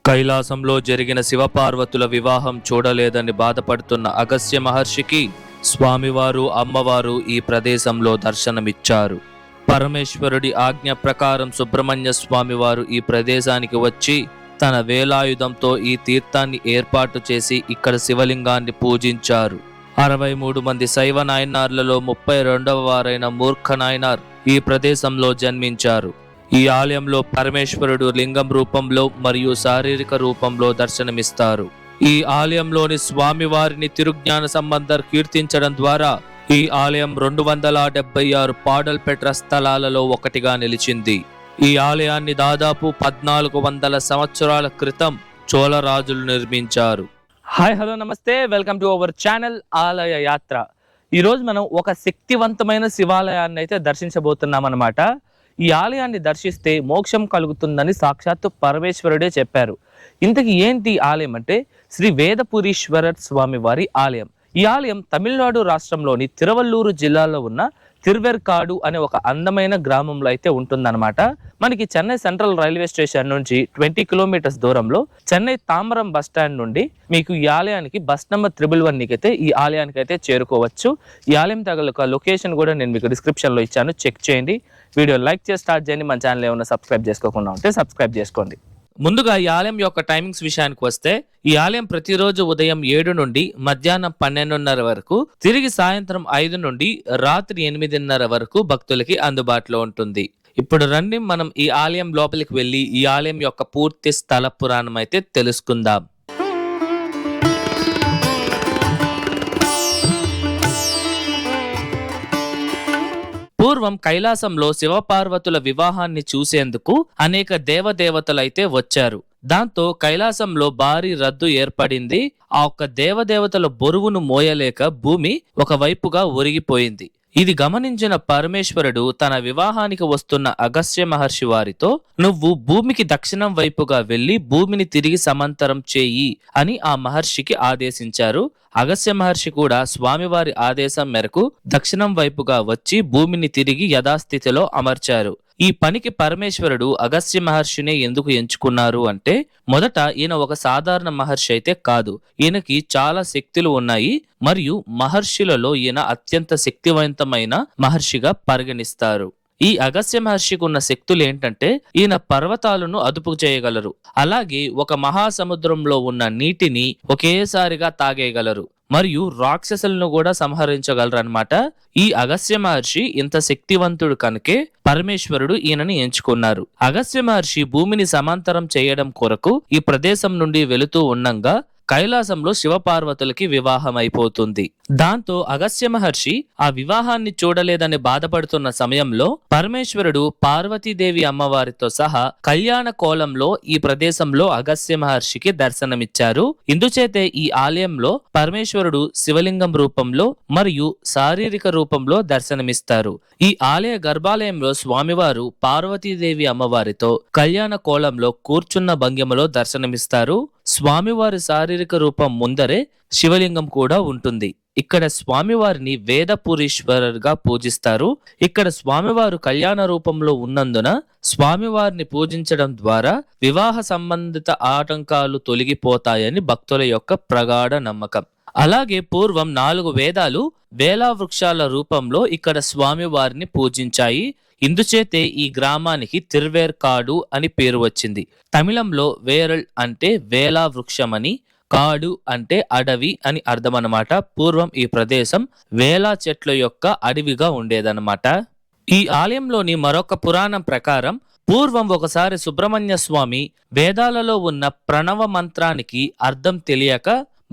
కైలాసంలో జరిగిన శివపార్వతుల వివాహం చూడలేదని బాధపడుతున్న అగస్త్య మహర్షికి స్వామివారు అమ్మవారు ఈ ప్రదేశంలో దర్శనమిచ్చారు. పరమేశ్వరుడి ఆజ్ఞ ప్రకారం సుబ్రహ్మణ్య స్వామివారు ఈ ప్రదేశానికి వచ్చి తన వేలాయుధంతో ఈ తీర్థాన్ని ఏర్పాటు చేసి ఇక్కడ శివలింగాన్ని పూజించారు. 63 మంది శైవ నాయనార్లలో 32వ వారైన మూర్ఖ నాయనార్ ఈ ప్రదేశంలో జన్మించారు. ఈ ఆలయంలో పరమేశ్వరుడు లింగం రూపంలో మరియు శారీరక రూపంలో దర్శనమిస్తారు. ఈ ఆలయంలోని స్వామివారిని తిరుజ్ఞాన సంబంధర్ కీర్తించడం ద్వారా ఈ ఆలయం 276 పాడల్ పెట్ర స్థలాలలో ఒకటిగా నిలిచింది. ఈ ఆలయాన్ని దాదాపు 1400 సంవత్సరాల క్రితం చోళరాజులు నిర్మించారు. హాయ్ హలో నమస్తే, వెల్కమ్ టు అవర్ ఛానల్ ఆలయ యాత్ర. ఈరోజు మనం ఒక శక్తివంతమైన శివాలయాన్ని అయితే దర్శించబోతున్నాం అన్నమాట. ఈ ఆలయాన్ని దర్శిస్తే మోక్షం కలుగుతుందని సాక్షాత్తు పరమేశ్వరుడే చెప్పారు. ఇంతకీ ఏంటి ఆలయం అంటే శ్రీ వేదపురీశ్వర స్వామి వారి ఆలయం. ఈ ఆలయం తమిళనాడు రాష్ట్రంలోని తిరువల్లూరు జిల్లాలో ఉన్న తిరువెర్కాడు అనే ఒక అందమైన గ్రామంలో అయితే ఉంటుందన్నమాట. మనకి చెన్నై సెంట్రల్ రైల్వే స్టేషన్ నుంచి 20 కిలోమీటర్స్ దూరంలో చెన్నై తామరం బస్ స్టాండ్ నుండి మీకు ఈ ఆలయానికి బస్ నెంబర్ 111 అయితే ఈ ఆలయానికి అయితే చేరుకోవచ్చు. ఈ ఆలయం తగలక లొకేషన్ కూడా నేను మీకు డిస్క్రిప్షన్ లో ఇచ్చాను, చెక్ చేయండి. వీడియో లైక్ చేసి స్టార్ట్ చేయండి. మన ఛానల్ ఏమైనా సబ్స్క్రైబ్ చేసుకోకుండా ఉంటే సబ్స్క్రైబ్ చేసుకోండి. ముందుగా ఈ ఆలయం యొక్క టైమింగ్స్ విషయానికి వస్తే ఈ ఆలయం ప్రతిరోజు ఉదయం 7 నుండి మధ్యాహ్నం 12:30 వరకు, తిరిగి సాయంత్రం 5 నుండి రాత్రి 8:30 వరకు భక్తులకి అందుబాటులో ఉంటుంది. ఇప్పుడు రండి మనం ఈ ఆలయం లోపలికి వెళ్ళి ఈ ఆలయం యొక్క పూర్తి స్థల పురాణం అయితే తెలుసుకుందాం. పూర్వం కైలాసంలో శివపార్వతుల వివాహాన్ని చూసేందుకు అనేక దేవదేవతలైతే వచ్చారు. దాంతో కైలాసంలో భారీ రద్దు ఏర్పడింది. ఆ ఒక్క దేవదేవతల బరువును మోయలేక భూమి ఒకవైపుగా ఒరిగిపోయింది. ఇది గమనించిన పరమేశ్వరుడు తన వివాహానికి వస్తున్న అగస్త్య మహర్షి వారితో, నువ్వు భూమికి దక్షిణం వైపుగా వెళ్లి భూమిని తిరిగి సమాంతరం చేయి అని ఆ మహర్షికి ఆదేశించారు. అగస్త్య మహర్షి కూడా స్వామివారి ఆదేశం మేరకు దక్షిణం వైపుగా వచ్చి భూమిని తిరిగి యథాస్థితిలో అమర్చారు. ఈ పనికి పరమేశ్వరుడు అగస్త్య మహర్షిని ఎందుకు ఎంచుకున్నారు అంటే, మొదట ఈయన ఒక సాధారణ మహర్షి అయితే కాదు, ఈయనకి చాలా శక్తులు ఉన్నాయి మరియు మహర్షులలో ఈయన అత్యంత శక్తివంతమైన మహర్షిగా పరిగణిస్తారు. ఈ అగస్త్య మహర్షికి ఉన్న శక్తులు ఏంటంటే, ఈయన పర్వతాలను అదుపు చేయగలరు, అలాగే ఒక మహాసముద్రంలో ఉన్న నీటిని ఒకేసారిగా తాగేయగలరు మరియు రాక్షసులను కూడా సంహరించగలరు అన్నమాట. ఈ అగస్త్య మహర్షి ఇంత శక్తివంతుడు కనుకే పరమేశ్వరుడు ఈయనని ఎంచుకున్నారు. అగస్త్య మహర్షి భూమిని సమాంతరం చేయడం కొరకు ఈ ప్రదేశం నుండి వెళుతూ ఉండంగా కైలాసంలో శివపార్వతులకి వివాహం అయిపోతుంది. దాంతో అగస్త్య మహర్షి ఆ వివాహాన్ని చూడలేదని బాధపడుతున్న సమయంలో పరమేశ్వరుడు పార్వతీదేవి అమ్మవారితో సహా కళ్యాణ కోలంలో ఈ ప్రదేశంలో అగస్త్య మహర్షికి దర్శనమిచ్చారు. ఇందుచేతే ఈ ఆలయంలో పరమేశ్వరుడు శివలింగం రూపంలో మరియు శారీరక రూపంలో దర్శనమిస్తారు. ఈ ఆలయ గర్భాలయంలో స్వామివారు పార్వతీదేవి అమ్మవారితో కళ్యాణ కోలంలో కూర్చున్న భంగిమలో దర్శనమిస్తారు. స్వామివారి శారీరక రూపం ముందరే శివలింగం కూడా ఉంటుంది. ఇక్కడ స్వామివారిని వేదపురీశ్వరుగా పూజిస్తారు. ఇక్కడ స్వామివారు కళ్యాణ రూపంలో ఉన్నందున స్వామివారిని పూజించడం ద్వారా వివాహ సంబంధిత ఆటంకాలు తొలగిపోతాయని భక్తుల యొక్క ప్రగాఢ నమ్మకం. అలాగే పూర్వం 4 వేదాలు వేలా వృక్షాల రూపంలో ఇక్కడ స్వామివారిని పూజించాయి. ఇందుచేతే ఈ గ్రామానికి తిరువేర్కాడు అని పేరు వచ్చింది. తమిళంలో వేరల్ అంటే వేలా వృక్షమని, కాడు అంటే అడవి అని అర్థం అన్నమాట. పూర్వం ఈ ప్రదేశం వేలా చెట్ల యొక్క అడవిగా ఉండేదన్నమాట. ఈ ఆలయంలోని మరొక పురాణం ప్రకారం పూర్వం ఒకసారి సుబ్రహ్మణ్య స్వామి వేదాలలో ఉన్న ప్రణవ మంత్రానికి అర్థం తెలియక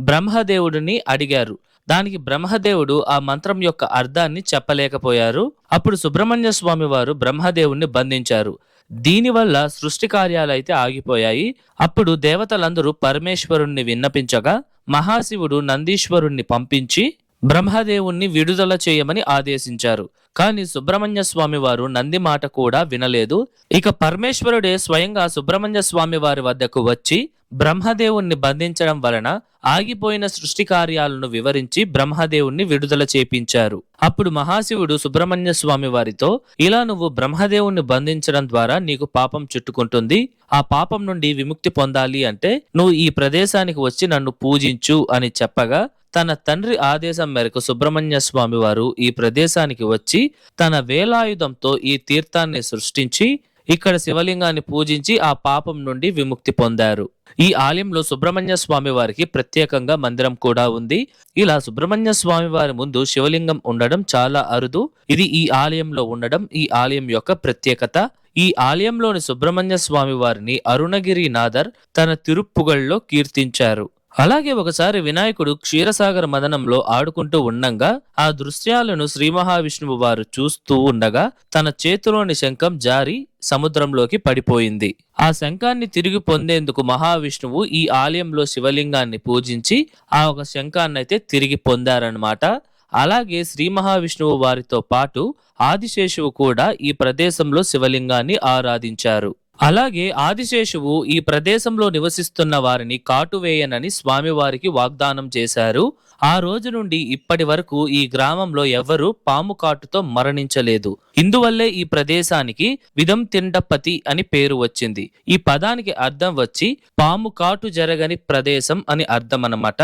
బ్రహ్మదేవుడిని అడిగారు. దానికి బ్రహ్మదేవుడు ఆ మంత్రం యొక్క అర్థాన్ని చెప్పలేకపోయారు. అప్పుడు సుబ్రహ్మణ్య స్వామి వారు బ్రహ్మదేవుడిని బంధించారు. దీనివల్ల సృష్టి కార్యాలైతే ఆగిపోయాయి. అప్పుడు దేవతలందరూ పరమేశ్వరుణ్ణి విన్నపించగా మహాశివుడు నందీశ్వరుణ్ణి పంపించి బ్రహ్మదేవుణ్ణి విడుదల చేయమని ఆదేశించారు. కానీ సుబ్రహ్మణ్య స్వామి వారు నంది మాట కూడా వినలేదు. ఇక పరమేశ్వరుడే స్వయంగా సుబ్రహ్మణ్య స్వామి వారి వద్దకు వచ్చి బ్రహ్మదేవుణ్ణి బంధించడం వలన ఆగిపోయిన సృష్టి కార్యాలను వివరించి బ్రహ్మదేవుణ్ణి విడుదల చేపించారు. అప్పుడు మహాశివుడు సుబ్రహ్మణ్య స్వామి వారితో, ఇలా నువ్వు బ్రహ్మదేవుణ్ణి బంధించడం ద్వారా నీకు పాపం చుట్టుకుంటుంది. ఆ పాపం నుండి విముక్తి పొందాలి అంటే నువ్వు ఈ ప్రదేశానికి వచ్చి నన్ను పూజించు అని చెప్పగా, తన తండ్రి ఆదేశం మేరకు సుబ్రహ్మణ్య స్వామి వారు ఈ ప్రదేశానికి వచ్చి తన వేలాయుధంతో ఈ తీర్థాన్ని సృష్టించి ఇక్కడ శివలింగాన్ని పూజించి ఆ పాపం నుండి విముక్తి పొందారు. ఈ ఆలయంలో సుబ్రహ్మణ్య స్వామి వారికి ప్రత్యేకంగా మందిరం కూడా ఉంది. ఇలా సుబ్రహ్మణ్య స్వామి వారి ముందు శివలింగం ఉండడం చాలా అరుదు. ఇది ఈ ఆలయంలో ఉండడం ఈ ఆలయం యొక్క ప్రత్యేకత. ఈ ఆలయంలోని సుబ్రహ్మణ్య స్వామి వారిని అరుణగిరి నాథర్ తన తిరుప్పుగళ్ళలో కీర్తించారు. అలాగే ఒకసారి వినాయకుడు క్షీరసాగర మదనంలో ఆడుకుంటూ ఉండంగా ఆ దృశ్యాలను శ్రీ మహావిష్ణువు వారు చూస్తూ ఉండగా తన చేతిలోని శంఖం జారి సముద్రంలోకి పడిపోయింది. ఆ శంఖాన్ని తిరిగి పొందేందుకు మహావిష్ణువు ఈ ఆలయంలో శివలింగాన్ని పూజించి ఆ ఒక శంఖాన్ని అయితే తిరిగి పొందారన్నమాట. అలాగే శ్రీ మహావిష్ణువు వారితో పాటు ఆదిశేషువు కూడా ఈ ప్రదేశంలో శివలింగాన్ని ఆరాధించారు. అలాగే ఆదిశేషువు ఈ ప్రదేశంలో నివసిస్తున్న వారిని కాటువేయనని స్వామివారికి వాగ్దానం చేశారు. ఆ రోజు నుండి ఇప్పటి వరకు ఈ గ్రామంలో ఎవ్వరూ పాము కాటుతో మరణించలేదు. ఇందువల్లే ఈ ప్రదేశానికి విదం తిండపతి అని పేరు వచ్చింది. ఈ పదానికి అర్థం వచ్చి పాము కాటు జరగని ప్రదేశం అని అర్థం అన్నమాట.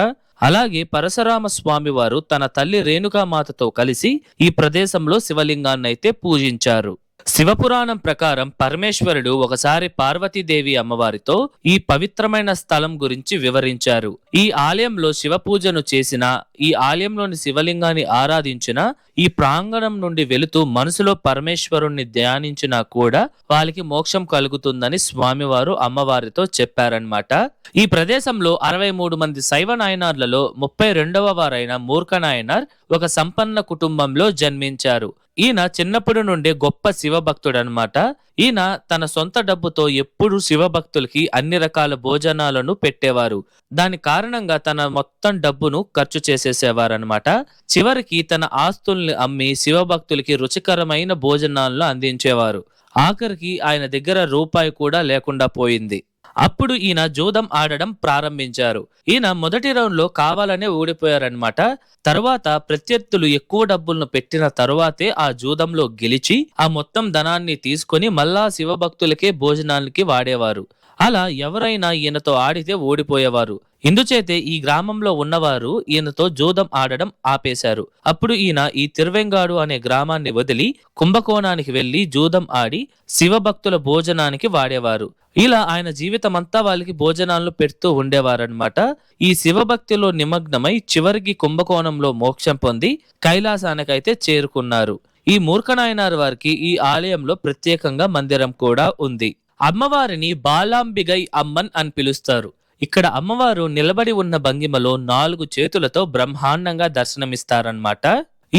అలాగే పరశురామ స్వామి వారు తన తల్లి రేణుకామాతతో కలిసి ఈ ప్రదేశంలో శివలింగాన్నైతే పూజించారు. శివపురాణం ప్రకారం పరమేశ్వరుడు ఒకసారి పార్వతీదేవి అమ్మవారితో ఈ పవిత్రమైన స్థలం గురించి వివరించారు. ఈ ఆలయంలో శివ పూజను చేసిన, ఈ ఆలయంలోని శివలింగాన్ని ఆరాధించిన, ఈ ప్రాంగణం నుండి వెళుతూ మనసులో పరమేశ్వరుణ్ణి ధ్యానించినా కూడా వాళ్ళకి మోక్షం కలుగుతుందని స్వామివారు అమ్మవారితో చెప్పారన్నమాట. ఈ ప్రదేశంలో 63 మంది శైవ నాయనార్లలో 32వ వారైన మూర్ఖ నాయనార్ ఒక సంపన్న కుటుంబంలో జన్మించారు. ఈయన చిన్నప్పటి నుండే గొప్ప శివభక్తుడనమాట. ఈయన తన సొంత డబ్బుతో ఎప్పుడు శివభక్తులకి అన్ని రకాల భోజనాలను పెట్టేవారు. దాని కారణంగా తన మొత్తం డబ్బును ఖర్చు చేసేసేవారనమాట. చివరికి తన ఆస్తుల్ని అమ్మి శివభక్తులకి రుచికరమైన భోజనాలను అందించేవారు. ఆఖరికి ఆయన దగ్గర రూపాయి కూడా లేకుండా పోయింది. అప్పుడు ఈయన జూదం ఆడడం ప్రారంభించారు. ఈయన మొదటి రౌండ్ లో కావాలనే ఓడిపోయారనమాట. తర్వాత ప్రత్యర్థులు ఎక్కువ డబ్బులను పెట్టిన తరువాతే ఆ జూదంలో గెలిచి ఆ మొత్తం ధనాన్ని తీసుకొని మళ్ళా శివభక్తులకే భోజనాలకి వాడేవారు. అలా ఎవరైనా ఈయనతో ఆడితే ఓడిపోయేవారు. ఇందుచేతే ఈ గ్రామంలో ఉన్నవారు ఈయనతో జూదం ఆడడం ఆపేశారు. అప్పుడు ఈయన ఈ తిరువెంగాడు అనే గ్రామాన్ని వదిలి కుంభకోణానికి వెళ్లి జూదం ఆడి శివభక్తుల భోజనానికి వాడేవారు. ఇలా ఆయన జీవితమంతా వాళ్ళకి భోజనాలను పెడుతూ ఉండేవారనమాట. ఈ శివభక్తిలో నిమగ్నమై చివరికి కుంభకోణంలో మోక్షం పొంది కైలాసానికైతే చేరుకున్నారు. ఈ మూర్ఖనాయనార్ వారికి ఈ ఆలయంలో ప్రత్యేకంగా మందిరం కూడా ఉంది. అమ్మవారిని బాలాంబిగై అమ్మన్ అని పిలుస్తారు. ఇక్కడ అమ్మవారు నిలబడి ఉన్న భంగిమలో 4 చేతులతో బ్రహ్మాండంగా దర్శనమిస్తారన్నమాట.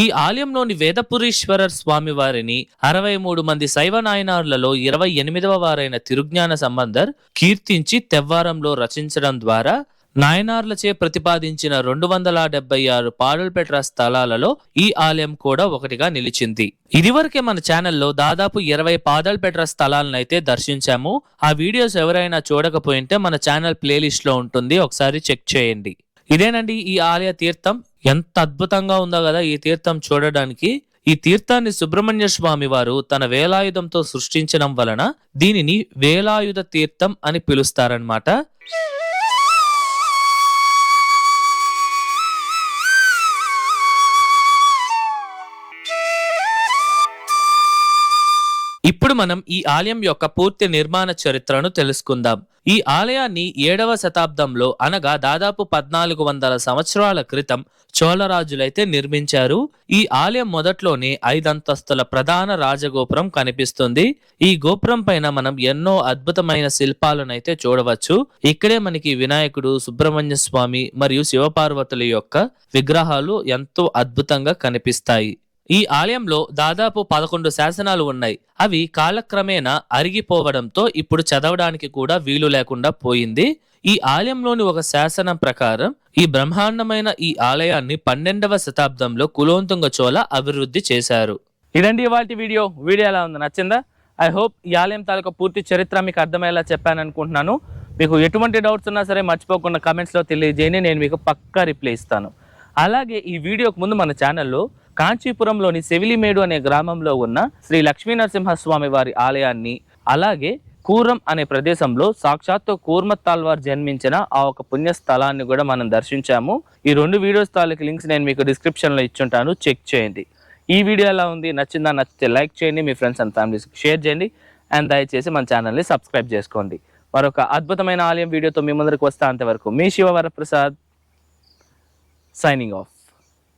ఈ ఆలయంలోని వేదపురీశ్వరర్ స్వామి వారిని 63 మంది శైవ నాయనార్లలో 28వ వారైన తిరుజ్ఞాన సంబంధర్ కీర్తించి తెవ్వారంలో రచించడం ద్వారా నాయనార్లచే ప్రతిపాదించిన 276 పాడల్పెట్ర స్థలాలలో ఈ ఆలయం కూడా ఒకటిగా నిలిచింది. ఇదివరకే మన ఛానల్లో దాదాపు 20 పాదల్పెట్ర స్థలాలను అయితే దర్శించాము. ఆ వీడియోస్ ఎవరైనా చూడకపోయింటే మన ఛానల్ ప్లేలిస్ట్ లో ఉంటుంది, ఒకసారి చెక్ చేయండి. ఇదేనండి ఈ ఆలయ తీర్థం. ఎంత అద్భుతంగా ఉందో కదా ఈ తీర్థం చూడడానికి. ఈ తీర్థాన్ని సుబ్రహ్మణ్య స్వామి వారు తన వేలాయుధంతో సృష్టించడం వలన దీనిని వేలాయుధ తీర్థం అని పిలుస్తారన్నమాట. ఇప్పుడు మనం ఈ ఆలయం యొక్క పూర్తి నిర్మాణ చరిత్రను తెలుసుకుందాం. ఈ ఆలయాన్ని 7వ శతాబ్దంలో అనగా దాదాపు 1400 సంవత్సరాల క్రితం చోళరాజులైతే నిర్మించారు. ఈ ఆలయం మొదట్లోనే 5 అంతస్తుల ప్రధాన రాజగోపురం కనిపిస్తుంది. ఈ గోపురం పైన మనం ఎన్నో అద్భుతమైన శిల్పాలనైతే చూడవచ్చు. ఇక్కడే మనకి వినాయకుడు, సుబ్రహ్మణ్య స్వామి మరియు శివపార్వతుల యొక్క విగ్రహాలు ఎంతో అద్భుతంగా కనిపిస్తాయి. ఈ ఆలయంలో దాదాపు 11 శాసనాలు ఉన్నాయి. అవి కాలక్రమేణా అరిగిపోవడంతో ఇప్పుడు చదవడానికి కూడా వీలు లేకుండా పోయింది. ఈ ఆలయంలోని ఒక శాసనం ప్రకారం ఈ బ్రహ్మాండమైన ఈ ఆలయాన్ని 12వ శతాబ్దంలో కులోత్తుంగ చోళ అభివృద్ధి చేశారు. ఇదండి ఇవాళ వీడియో ఎలా ఉంది, నచ్చిందా? ఐ హోప్ ఈ ఆలయం తాలూకా పూర్తి చరిత్ర మీకు అర్థమయ్యేలా చెప్పాను అనుకుంటున్నాను. మీకు ఎటువంటి డౌట్స్ ఉన్నా సరే మర్చిపోకుండా కమెంట్స్లో తెలియజేయండి, నేను మీకు పక్కా రిప్లై ఇస్తాను. అలాగే ఈ వీడియోకి ముందు మన ఛానల్లో కాంచీపురంలోని సెవిలిమేడు అనే గ్రామంలో ఉన్న శ్రీ లక్ష్మీ నరసింహస్వామి వారి ఆలయాన్ని, అలాగే కూరం అనే ప్రదేశంలో సాక్షాత్తు కూర్మత్తాల్వార్ జన్మించిన ఆ ఒక పుణ్యస్థలాన్ని కూడా మనం దర్శించాము. ఈ 2 వీడియోస్ తాలూకు లింక్స్ నేను మీకు డిస్క్రిప్షన్లో ఇచ్చుంటాను, చెక్ చేయండి. ఈ వీడియో ఎలా ఉంది, నచ్చితే లైక్ చేయండి, మీ ఫ్రెండ్స్ అండ్ ఫ్యామిలీస్కి షేర్ చేయండి, అండ్ దయచేసి మన ఛానల్ని సబ్స్క్రైబ్ చేసుకోండి. మరొక అద్భుతమైన ఆలయం వీడియోతో మీ ముందరికి వస్తా. అంతవరకు మీ శివ వరప్రసాద్ సైనింగ్ ఆఫ్.